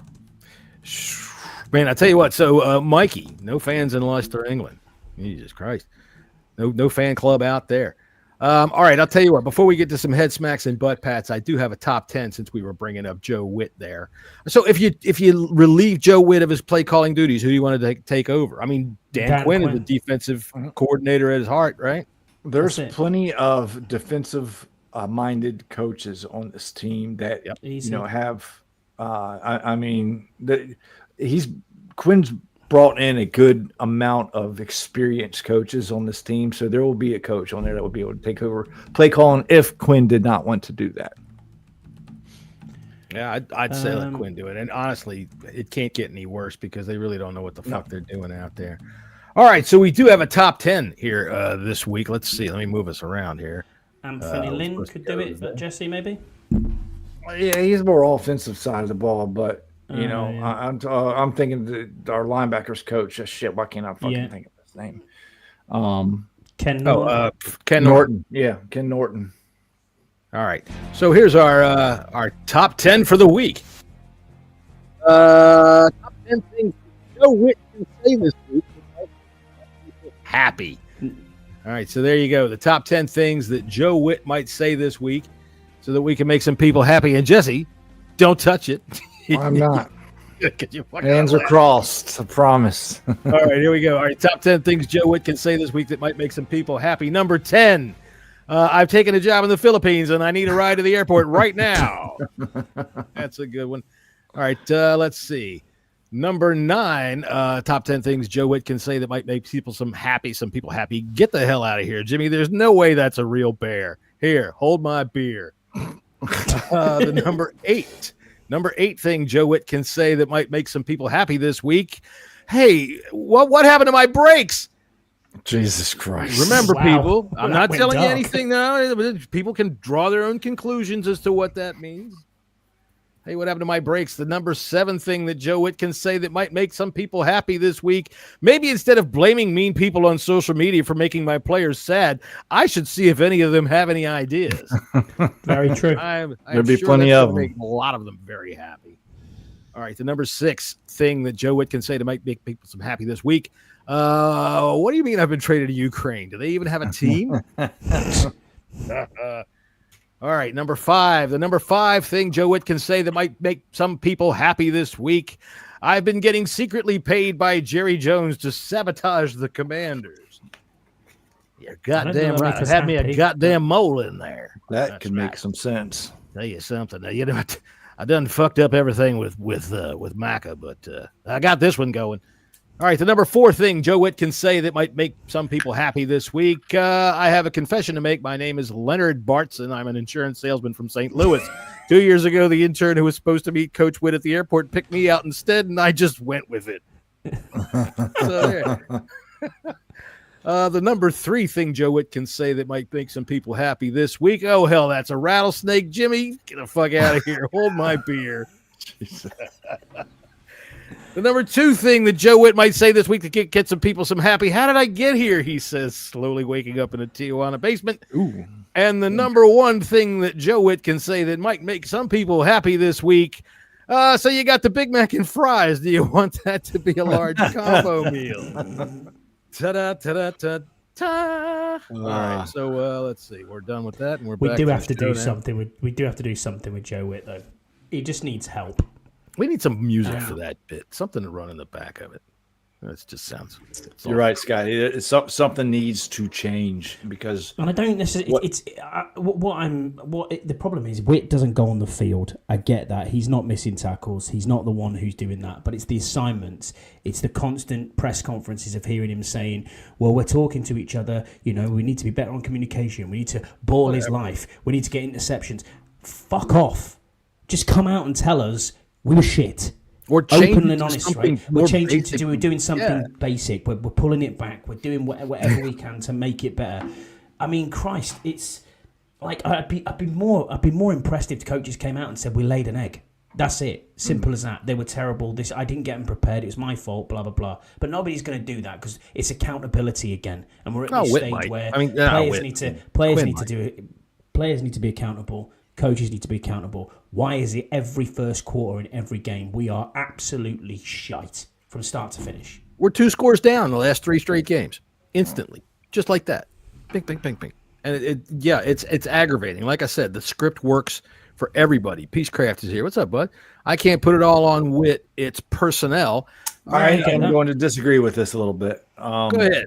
Man, I tell you what. So, Mikey, no fans in Leicester, England. Jesus Christ. No fan club out there. All right, I'll tell you what. Before we get to some head smacks and butt pats, I do have a top 10 since we were bringing up Joe Witt there. So if you relieve Joe Witt of his play calling duties, who do you want to take over? I mean, Dan Quinn is the defensive coordinator at his heart, right? There's plenty of defensive minded coaches on this team that have. Quinn's brought in a good amount of experienced coaches on this team, so there will be a coach on there that will be able to take over play calling if Quinn did not want to do that. Yeah, I'd say let Quinn do it. And honestly, it can't get any worse because they really don't know what the fuck they're doing out there. All right, so we do have a top 10 here this week. Let's see. Let me move us around here. Anthony Lynn could do it, but Jesse maybe? Yeah, he's more offensive side of the ball, but I'm thinking our linebackers coach. Shit, why can't I fucking think of his name? Ken Norton. Ken Norton. Yeah, Ken Norton. All right. So here's our top 10 for the week. Top 10 things Joe Witt can say this week. Happy. All right. So there you go. The top 10 things that Joe Witt might say this week so that we can make some people happy. And Jesse, don't touch it. I'm not. Hands are crossed. I promise. All right, here we go. All right, top 10 things Joe Witt can say this week that might make some people happy. Number 10, I've taken a job in the Philippines and I need a ride to the airport right now. That's a good one. All right, let's see. Number 9, top 10 things Joe Witt can say that might make people happy. Get the hell out of here, Jimmy. There's no way that's a real bear. Here, hold my beer. The number 8 thing Joe Witt can say that might make some people happy this week. Hey, what happened to my brakes? Jesus Christ. Remember, Wow. people, I'm not went telling you dark. anything now. People can draw their own conclusions as to what that means. Hey, what happened to my brakes? The number 7 thing that Joe Witt can say that might make some people happy this week. Maybe instead of blaming mean people on social media for making my players sad, I should see if any of them have any ideas. Very true. There'll be plenty of them. Make a lot of them very happy. All right, the number 6 thing that Joe Witt can say that might make people some happy this week. What do you mean I've been traded to Ukraine? Do they even have a team? All right, number 5. The number 5 thing Joe Witt can say that might make some people happy this week. I've been getting secretly paid by Jerry Jones to sabotage the Commanders. You're goddamn right. I've had me a goddamn mole in there. That could make some sense. Tell you something. Now, you know, I done fucked up everything with Micah, but I got this one going. All right, the number 4 thing Joe Witt can say that might make some people happy this week. I have a confession to make. My name is Leonard Bartz, and I'm an insurance salesman from St. Louis. 2 years ago, the intern who was supposed to meet Coach Witt at the airport picked me out instead, and I just went with it. So there. The number 3 thing Joe Witt can say that might make some people happy this week. Oh, hell, that's a rattlesnake, Jimmy. Get the fuck out of here. Hold my beer. The number 2 thing that Joe Witt might say this week to get some people some happy. How did I get here? He says, slowly waking up in a Tijuana basement. Ooh. And the number 1 thing that Joe Witt can say that might make some people happy this week. So you got the Big Mac and fries. Do you want that to be a large combo meal? Ta-da, ta-da, ta-ta. All right, so let's see. We're done with that, and we're We back do to have to the show do now. something. We do have to do something with Joe Witt, though. He just needs help. We need some music for that bit. Something to run in the back of it. That just sounds. You're right, Scott. Something needs to change because. And I don't necessarily. The problem is Witt doesn't go on the field. I get that he's not missing tackles. He's not the one who's doing that. But it's the assignments. It's the constant press conferences of hearing him saying, "Well, we're talking to each other. You know, we need to be better on communication. We need to ball his life. We need to get interceptions." Fuck off. Just come out and tell us we were shit. Or open and honest, right? We're changing basic. we're doing something basic. We're pulling it back. We're doing whatever we can to make it better. I mean, Christ, it's like I'd be more impressed if the coaches came out and said we laid an egg. That's it. Simple as that. They were terrible. I didn't get them prepared. It was my fault. Blah blah blah. But nobody's going to do that because it's accountability again, and we're at this stage where players need to be accountable. Coaches need to be accountable. Why is it every first quarter in every game we are absolutely shite from start to finish? We're 2 scores down the last 3 straight games, instantly, just like that. Bing, bing, bing, bing. And it's aggravating. Like I said, the script works for everybody. Peacecraft is here. What's up, bud? I can't put it all on Witt. It's personnel. All right, I'm going to disagree with this a little bit. Go ahead.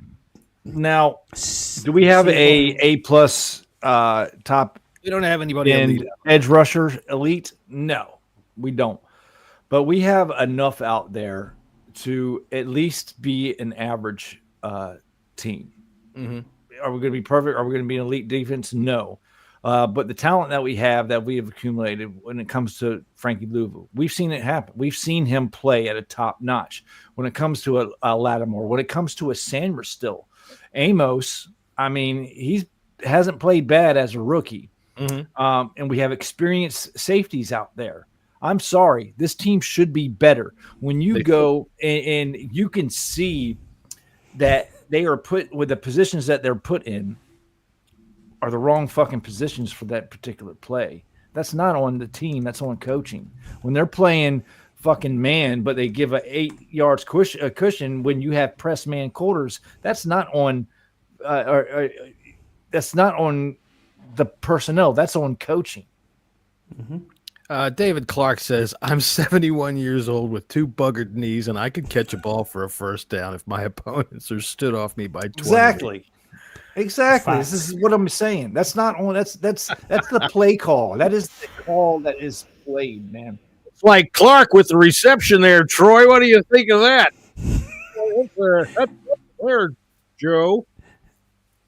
Now, do we have a plus top? We don't have anybody in edge rusher elite? No, we don't. But we have enough out there to at least be an average team. Mm-hmm. Are we going to be perfect? Are we going to be an elite defense? No. But the talent that we have accumulated when it comes to Frankie Louvu, we've seen it happen. We've seen him play at a top notch. When it comes to a Lattimore, when it comes to a Sanders still, Amos, I mean, he hasn't played bad as a rookie. Mm-hmm. And we have experienced safeties out there. I'm sorry. This team should be better. When you go and you can see that they are put with the positions that they're put in are the wrong fucking positions for that particular play. That's not on the team. That's on coaching. When they're playing fucking man, but they give a 8 yards cushion when you have press man quarters, that's not on that's not on the personnel. That's on coaching. Mm-hmm. David Clark says, I'm 71 years old with 2 buggered knees, and I could catch a ball for a first down if my opponents are stood off me by 20. Exactly. This is what I'm saying. That's not on. That's the play call. That is the call that is played, man. It's like Clark with the reception there, Troy. What do you think of that? That's there, Joe.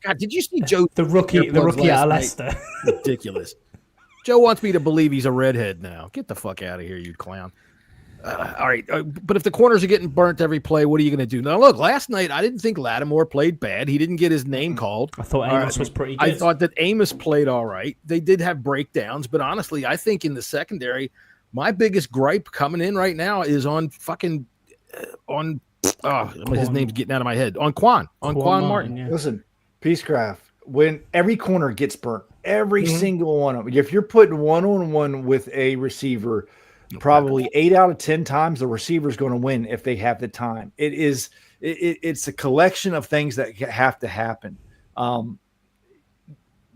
God, did you see Joe? The rookie out of Leicester. Ridiculous. Joe wants me to believe he's a redhead now. Get the fuck out of here, you clown. All right, but if the corners are getting burnt every play, what are you going to do? Now, look, last night I didn't think Lattimore played bad. He didn't get his name called. I thought Amos was pretty good. I thought that Amos played all right. They did have breakdowns, but honestly, I think in the secondary, my biggest gripe coming in right now is on fucking his name's getting out of my head. On Quan Martin. Yeah. Listen, Peacecraft, when every corner gets burnt, every single one of them, if you're putting one-on-one with a receiver, probably 8 out of 10 times the receiver is going to win if they have the time. It's a collection of things that have to happen.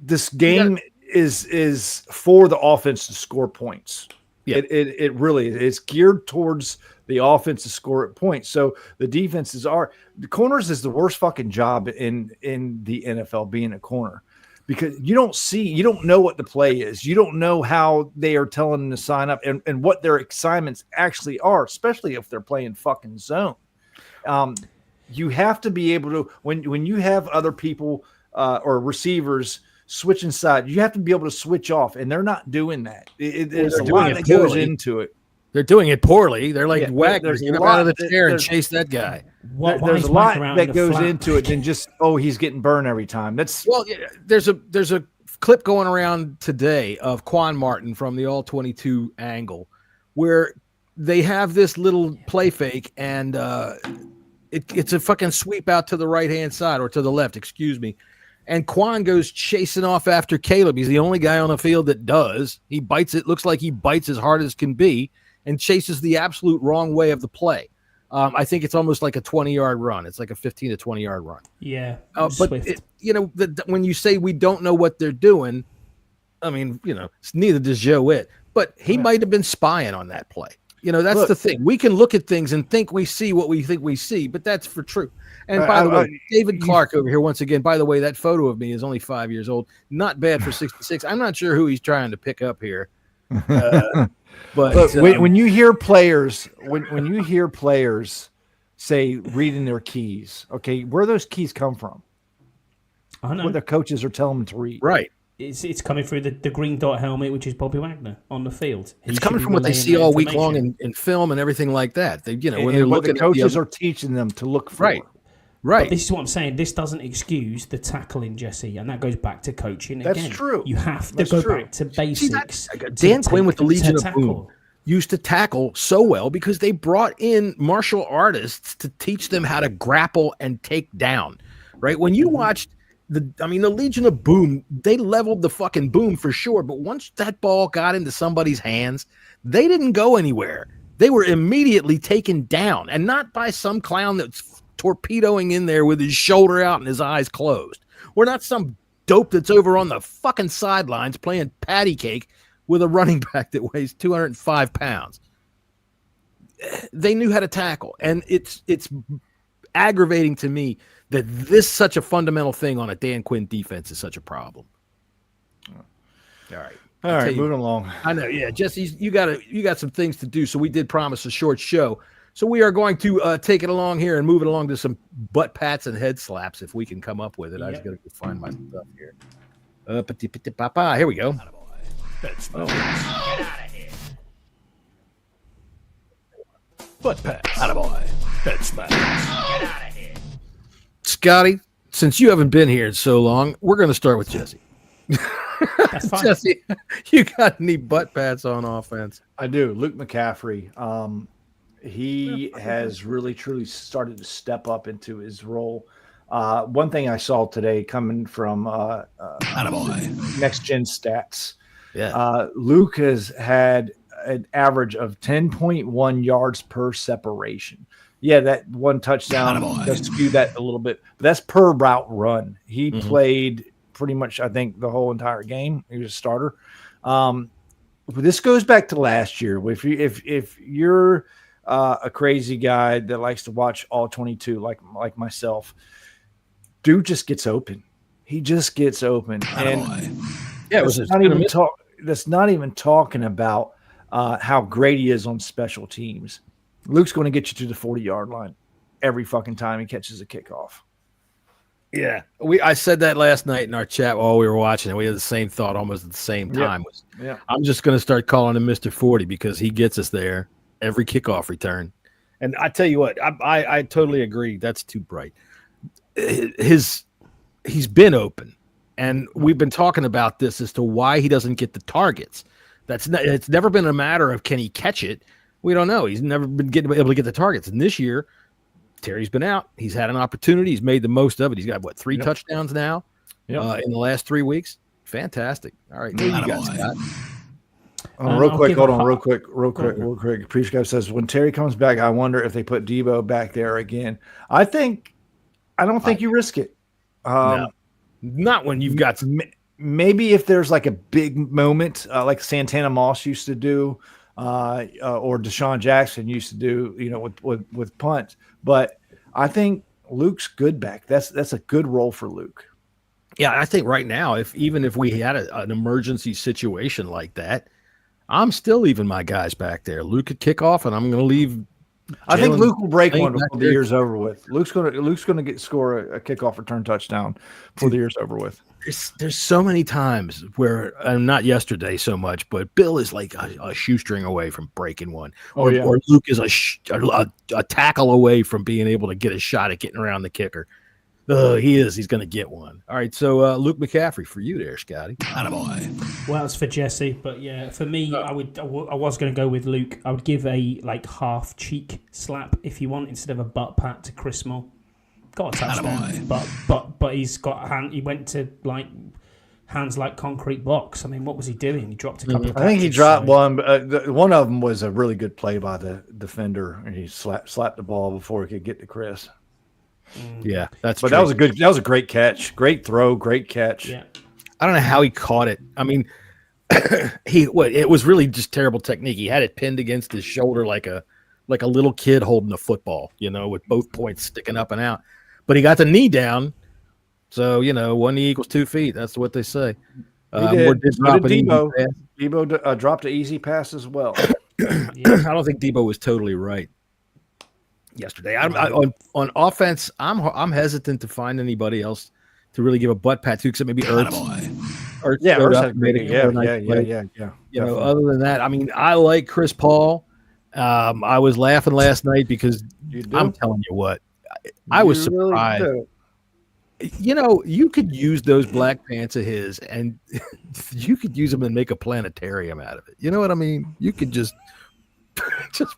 This game is for the offense to score points. Yeah. It really is. It's geared towards the offense to score points. So the defenses the corners is the worst fucking job in the NFL, being a corner. Because you don't know what the play is. You don't know how they are telling them to sign up and what their assignments actually are, especially if they're playing fucking zone. You have to be able to, when you have other people or receivers switching side, you have to be able to switch off, and they're not doing that. There's a lot that goes into it. They're doing it poorly. They're like Wagner. Get out of the chair and chase that guy. There's a lot that goes into it than just he's getting burned every time. There's a clip going around today of Quan Martin from the All-22 angle where they have this little play fake and it's a fucking sweep out to the right-hand side or to the left, excuse me. And Quan goes chasing off after Caleb. He's the only guy on the field that does. He bites it. Looks like he bites as hard as can be and chases the absolute wrong way of the play. I think it's almost like a 20-yard run. It's like a 15 to 20-yard run. Yeah. But, when you say we don't know what they're doing, I mean, neither does Joe Witt. But he might have been spying on that play. That's the thing. We can look at things and think we see what we think we see, but that's for true. And by the way, David Clark over here, once again, by the way, that photo of me is only 5 years old. Not bad for 66. I'm not sure who he's trying to pick up here. But when you hear players, when you hear players say reading their keys, okay, where those keys come from? I know what their coaches are telling them to read. Right. It's coming through the green dot helmet, which is Bobby Wagner on the field. It's coming from what they see all week long in film and everything like that. They, when they're looking, the coaches are teaching them to look for. Right. But this is what I'm saying. This doesn't excuse the tackling, Jesse, and that goes back to coaching again. That's true. You have to go back to basics. Dan Quinn with the Legion of Boom used to tackle so well because they brought in martial artists to teach them how to grapple and take down. Right? When you watched the Legion of Boom, they leveled the fucking boom for sure. But once that ball got into somebody's hands, they didn't go anywhere. They were immediately taken down, and not by some clown that's torpedoing in there with his shoulder out and his eyes closed. We're not some dope that's over on the fucking sidelines playing patty cake with a running back that weighs 205 pounds. They knew how to tackle, and it's aggravating to me that this such a fundamental thing on a Dan Quinn defense is such a problem. All right, moving along. I know, yeah, Jesse, you got some things to do, so we did promise a short show. So we are going to take it along here and move it along to some butt pats and head slaps if we can come up with it. I just got to find my stuff here. Here we go. That's Get out of here. Butt pats. Attaboy. Head smash. Get out of here. Scotty, since you haven't been here in so long, we're going to start with Jesse. That's fine. Jesse, you got any butt pats on offense? I do. Luke McCaffrey. He has really, truly started to step up into his role. One thing I saw today coming from Next Gen Stats, Luke has had an average of 10.1 yards per separation. Yeah, that one touchdown does skew that a little bit, but that's per route run. He played pretty much, I think, the whole entire game. He was a starter. This goes back to last year. If you're a crazy guy that likes to watch all 22 like myself, dude just gets open. He just gets open. And it was that's not even talking about how great he is on special teams. Luke's going to get you to the 40-yard line every fucking time he catches a kickoff. Yeah, I said that last night in our chat while we were watching, and we had the same thought almost at the same time. Yeah. I'm just going to start calling him Mr. 40 because he gets us there every kickoff return. And I tell you what, I totally agree. That's too bright. He's been open, and we've been talking about this as to why he doesn't get the targets. It's never been a matter of can he catch it. We don't know. He's never been able to get the targets. And this year, Terry's been out. He's had an opportunity. He's made the most of it. He's got, 3 touchdowns now in the last 3 weeks? Fantastic. All right. Who you got, Scott? Real quick. Preach guy says, when Terry comes back, I wonder if they put Debo back there again. I don't think you risk it. No. Not when you've got maybe if there's like a big moment like Santana Moss used to do, or Deshaun Jackson used to do, with punt. But I think Luke's good back. That's a good role for Luke. Yeah, I think right now, even if we had an emergency situation like that, I'm still leaving my guys back there. Luke could kick off, and I'm going to leave. I think Luke will break one before the year's over with. Luke's going to score a kickoff return touchdown before the year's over with. There's so many times where, not yesterday so much, but Bill is like a shoestring away from breaking one, or Luke is a tackle away from being able to get a shot at getting around the kicker. He's going to get one. All right, so Luke McCaffrey for you there, Scotty. Attaboy. Well, it's for Jesse, but yeah, for me, I was going to go with Luke. I would give a half cheek slap if you want instead of a butt pat to Chris Moore. Got a touchdown, but he's got he went to hands like concrete blocks. I mean, what was he doing? He dropped a couple of. I think he dropped one, but one of them was a really good play by the defender, and he slapped the ball before he could get to Chris. Yeah, that's. But true. That was a great catch, great throw, great catch. Yeah, I don't know how he caught it. I mean, it was really just terrible technique. He had it pinned against his shoulder like a little kid holding a football, with both points sticking up and out. But he got the knee down, so 1 knee equals 2 feet. That's what they say. Debo dropped an easy pass as well. I don't think Debo was totally right yesterday. On offense, I'm hestant to find anybody else to really give a butt pat to, except maybe Ertz. Yeah. Other than that, I mean, I like Chris Paul. I was laughing last night because I'm telling you what, I was surprised. Really, you could use those black pants of his, and you could use them and make a planetarium out of it. You know what I mean? You could just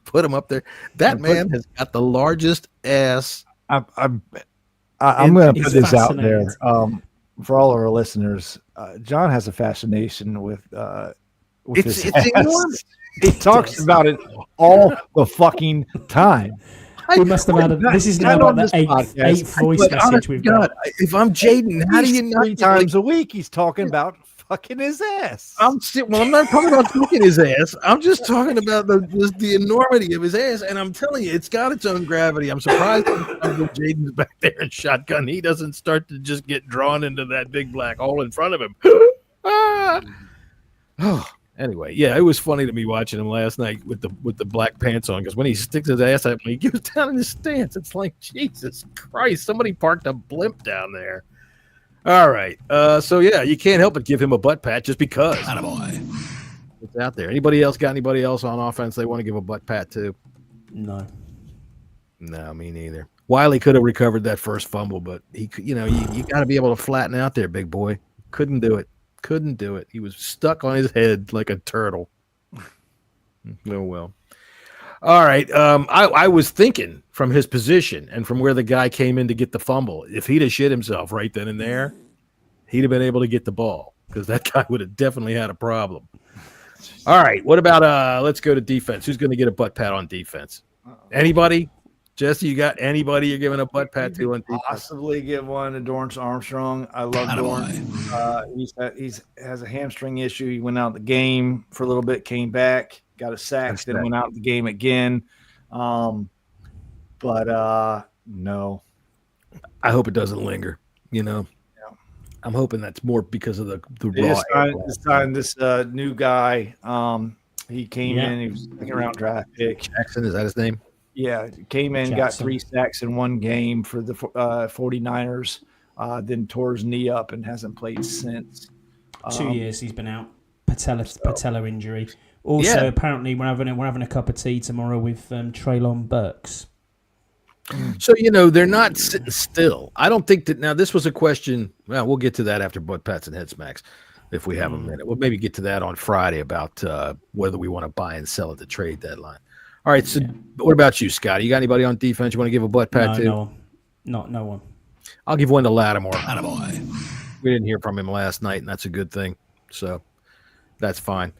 put him up there. That man has got the largest ass. I'm going to put this out there for all of our listeners. John has a fascination with his ass. Enormous. He talks about it all the fucking time. We must have had this is now about the eighth voice message we've got. If I'm Jaden, how do you not 3 times a week he's talking about fucking his ass? I'm not talking about fucking his ass. I'm just talking about the enormity of his ass, and I'm telling you, it's got its own gravity. I'm surprised when Jaden's back there in shotgun, he doesn't start to just get drawn into that big black hole in front of him. Anyway, yeah, it was funny to me watching him last night with the black pants on, because when he sticks his ass up and he goes down in his stance, it's like, Jesus Christ, somebody parked a blimp down there. All right, so yeah, you can't help but give him a butt pat just because. Attaboy. It's out there. Anybody else got anybody else on offense they want to give a butt pat to? No, me neither. Wiley could have recovered that first fumble, but he, you got to be able to flatten out there, big boy. Couldn't do it. He was stuck on his head like a turtle. Oh, well. All right. I was thinking from his position and from where the guy came in to get the fumble, if he'd have shit himself right then and there, he'd have been able to get the ball, because that guy would have definitely had a problem. All right. What about let's go to defense. Who's going to get a butt pat on defense? Anybody? Jesse, you got anybody you're giving a butt pat to on defense? Possibly give one to Dorrance Armstrong. I love Dorrance. He has a hamstring issue. He went out the game for a little bit, came back, got a sack, then went out the game again. But no. I hope it doesn't linger, Yeah. I'm hoping that's more because of the raw. Signed this new guy. He came in. He was second round draft pick. Jackson, is that his name? Yeah, came in, got 3 sacks in one game for the 49ers, then tore his knee up and hasn't played since. 2 years he's been out. Patella injury. Also, apparently, we're having a cup of tea tomorrow with Traylon Burks. So, they're not sitting still. I don't think that – now, this was a question – well, we'll get to that after Butt Pats and Head Smacks if we have a minute. We'll maybe get to that on Friday about whether we want to buy and sell at the trade deadline. All right, so what about you, Scotty? You got anybody on defense you want to give a butt pat to? No one. I'll give one to Lattimore. We didn't hear from him last night, and that's a good thing. So that's fine.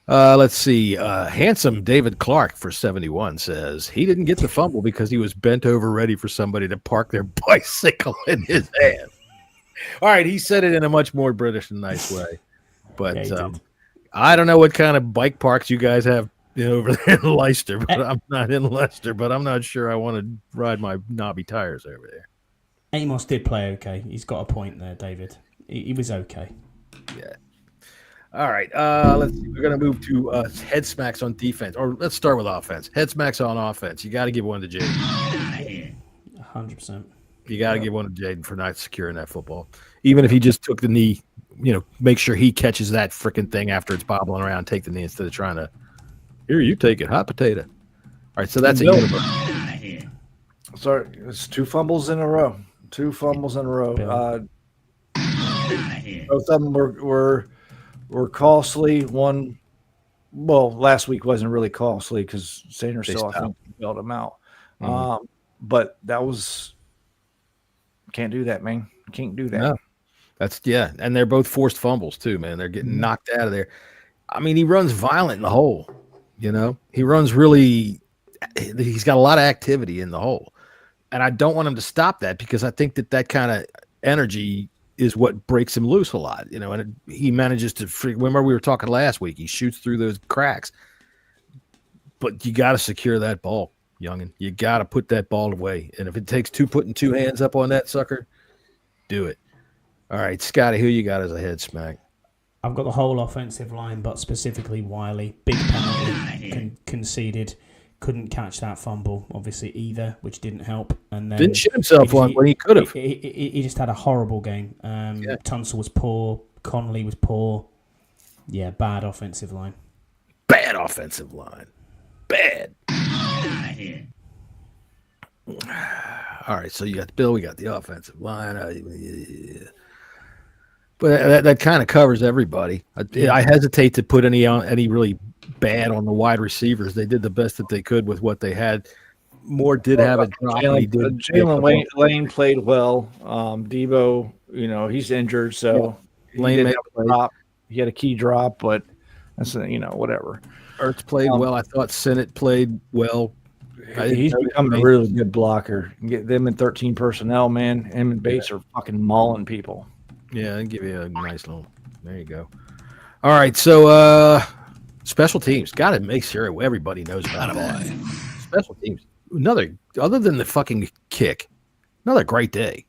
Let's see. Handsome David Clark for 71 says he didn't get the fumble because he was bent over ready for somebody to park their bicycle in his hand. All right, he said it in a much more British and nice way. But I don't know what kind of bike parks you guys have over there in Leicester, but I'm not in Leicester, but I'm not sure I want to ride my knobby tires over there. Amos did play okay. He's got a point there, David. He was okay. Yeah. All right. Let's see. We're going to move to head smacks on defense, or let's start with offense. Head smacks on offense. You got to give one to Jaden. 100%. You got to give one to Jaden for not securing that football. Even if he just took the knee, make sure he catches that freaking thing after it's bobbling around, take the knee instead of trying to, here, you take it, hot potato. All right, so that's a universe. Sorry, it's 2 fumbles in a row. 2 fumbles in a row. Both of them were costly. One, last week wasn't really costly because Sanders still, I think, bailed him out. But that was can't do that, man. Can't do that. No. And they're both forced fumbles too, man. They're getting knocked out of there. I mean, he runs violent in the hole. He runs really. He's got a lot of activity in the hole, and I don't want him to stop that because I think that kind of energy is what breaks him loose a lot. And he manages to. Remember, we were talking last week. He shoots through those cracks, but you got to secure that ball, youngin. You got to put that ball away, and if it takes putting 2 hands up on that sucker, do it. All right, Scotty, who you got as a head smack? I've got the whole offensive line, but specifically Wiley. Big penalty conceded. Couldn't catch that fumble, obviously, either, which didn't help. And then didn't shit himself one when he could have. He just had a horrible game. Tunsil was poor. Connolly was poor. Yeah, bad offensive line. Bad offensive line. Bad. All right, so you got Bill. We got the offensive line. But that kind of covers everybody. I hesitate to put any really bad on the wide receivers. They did the best that they could with what they had. Moore did have a drop. Jalen Lane played well. Debo, he's injured, so Lane made a drop. He had a key drop, but that's whatever. Ertz played well. I thought Sennett played well. He's become a really good blocker. Get them in 13 personnel, man. Him and Bates are fucking mauling people. Yeah, I'll give you a nice little. There you go. All right, so special teams. Got to make sure everybody knows about that. Special teams. Other than the fucking kick, another great day.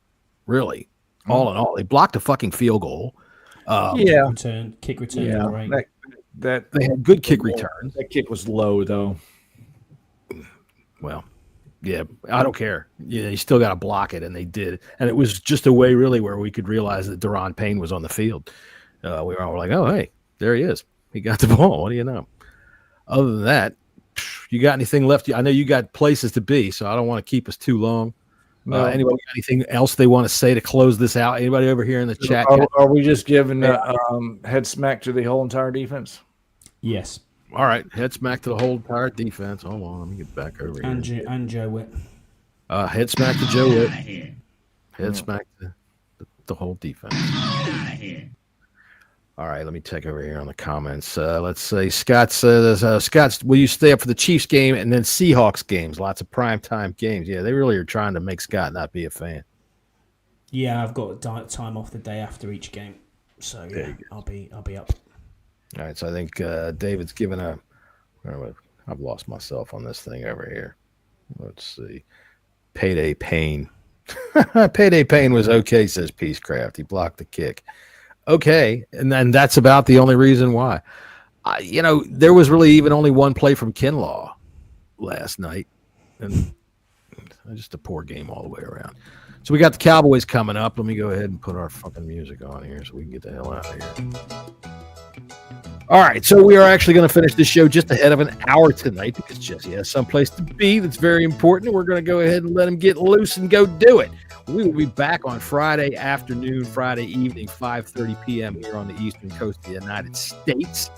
Really, all in all, they blocked a fucking field goal. Kick return. Yeah, right. that they had good kick returns. That kick was low though. Well, yeah, I don't care. Yeah, you still got to block it, and they did. And it was just a way, really, where we could realize that Daron Payne was on the field. We were all like, oh, hey, there he is. He got the ball. What do you know? Other than that, you got anything left? I know you got places to be, so I don't want to keep us too long. No. Anybody got anything else they want to say to close this out? Anybody over here in the chat? Are we just giving head smack to the whole entire defense? Yes. All right, head smack to the whole entire defense. Hold on, let me get back over here. And Joe Witt. Head smack to Joe Witt. Head smack to the whole defense. All right, let me take over here on the comments. Let's say Scott says, Scott, will you stay up for the Chiefs game and then Seahawks games? Lots of primetime games. Yeah, they really are trying to make Scott not be a fan. Yeah, I've got time off the day after each game. So, yeah, I'll be up. All right, so I think David's given I've lost myself on this thing over here. Let's see. Payday Pain. Payday Pain was okay, says Peacecraft. He blocked the kick. Okay, and then that's about the only reason why. there was really even only one play from Kinlaw last night, and just a poor game all the way around. So we got the Cowboys coming up. Let me go ahead and put our fucking music on here so we can get the hell out of here. All right, so we are actually going to finish this show just ahead of an hour tonight because Jesse has someplace to be that's very important. We're going to go ahead and let him get loose and go do it. We will be back on Friday afternoon, Friday evening, 5:30 p.m. here on the eastern coast of the United States.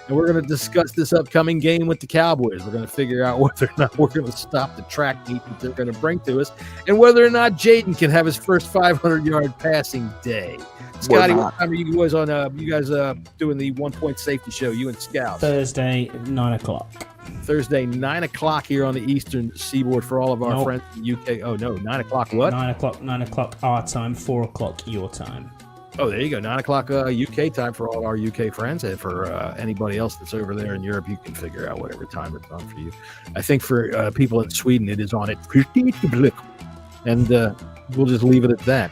And we're going to discuss this upcoming game with the Cowboys. We're going to figure out whether or not we're going to stop the track meet that they're going to bring to us and whether or not Jaden can have his first 500-yard passing day. Scotty, what time are you guys on? You guys doing the 1 Point Safety Show? You and Scouts. Thursday, 9:00. Thursday, 9:00 here on the Eastern Seaboard for all of our friends in the UK. Oh no, 9:00. What? 9:00 our time, 4:00 your time. Oh, there you go. 9:00 UK time for all of our UK friends, and for anybody else that's over there in Europe, you can figure out whatever time it's on for you. I think for people in Sweden, it is on at 50, and we'll just leave it at that.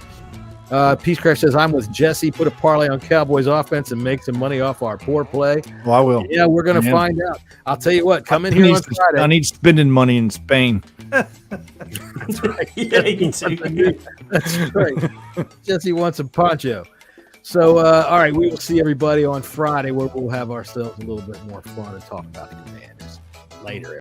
Peace Crash says, I'm with Jesse. Put a parlay on Cowboys offense and make some money off our poor play. Well, I will. Yeah, we're going to find out. I'll tell you what, come in here on Friday. I need spending money in Spain. That's right. Yeah, you too. That's right. Jesse wants a poncho. So, all right, we will see everybody on Friday where we'll have ourselves a little bit more fun and talk about the Commanders later.